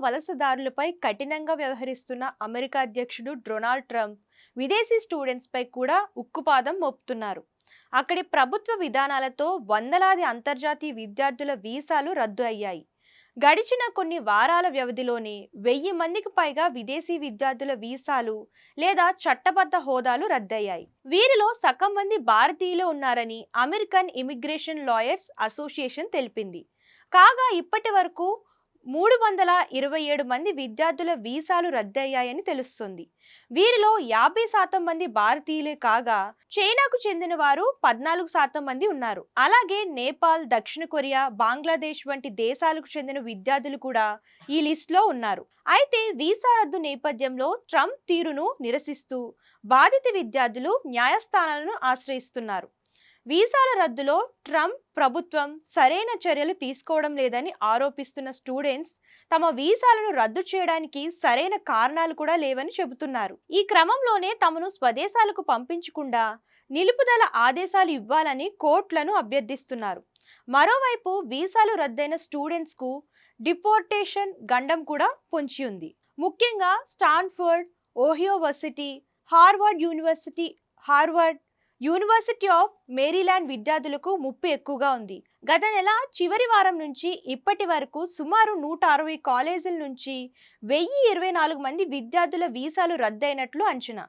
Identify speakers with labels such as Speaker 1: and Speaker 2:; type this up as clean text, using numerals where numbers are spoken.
Speaker 1: వలసదారులపై కఠినంగా వ్యవహరిస్తున్న అమెరికా అధ్యక్షుడు డొనాల్డ్ ట్రంప్ విదేశీ స్టూడెంట్స్పై కూడా ఉక్కుపాదం మోపుతున్నారు. అక్కడి ప్రభుత్వ విధానాలతో వందలాది అంతర్జాతీయ విద్యార్థుల వీసాలు రద్దు అయ్యాయి. గడిచిన కొన్ని వారాల వ్యవధిలోనే 1000 మందికి పైగా విదేశీ విద్యార్థుల వీసాలు లేదా చట్టబద్ధ హోదాలు రద్దయ్యాయి. వీరిలో సగం మంది భారతీయులు ఉన్నారని అమెరికన్ ఇమిగ్రేషన్ లాయర్స్ అసోసియేషన్ తెలిపింది. కాగా ఇప్పటి వరకు 327 మంది విద్యార్థుల వీసాలు రద్దయ్యాయని తెలుస్తుంది. వీరిలో 50% మంది భారతీయులే కాగా చైనాకు చెందిన వారు 14% మంది ఉన్నారు. అలాగే నేపాల్, దక్షిణ కొరియా, బంగ్లాదేశ్ వంటి దేశాలకు చెందిన విద్యార్థులు కూడా ఈ లిస్టులో ఉన్నారు. అయితే వీసా రద్దు నేపథ్యంలో ట్రంప్ తీరును నిరసిస్తూ బాధిత విద్యార్థులు న్యాయస్థానాలను ఆశ్రయిస్తున్నారు. వీసాల రద్దులో ట్రంప్ ప్రభుత్వం సరైన చర్యలు తీసుకోవడం లేదని ఆరోపిస్తున్న స్టూడెంట్స్ తమ వీసాలను రద్దు చేయడానికి సరైన కారణాలు కూడా లేవని చెబుతున్నారు. ఈ క్రమంలోనే తమను స్వదేశాలకు పంపించకుండా నిలుపుదల ఆదేశాలు ఇవ్వాలని కోర్టులను అభ్యర్థిస్తున్నారు. మరోవైపు వీసాలు రద్దయిన స్టూడెంట్స్ కు డిపోర్టేషన్ గండం కూడా పొంచి ఉంది. ముఖ్యంగా Stanford, Ohio varsity, Harvard university of Maryland విద్యార్థులకు ముప్పు ఎక్కువగా ఉంది. గత నెల చివరి వారం నుంచి ఇప్పటి వరకు సుమారు 160 కాలేజీల నుంచి 1024 మంది విద్యార్థుల వీసాలు రద్దయినట్లు అంచనా.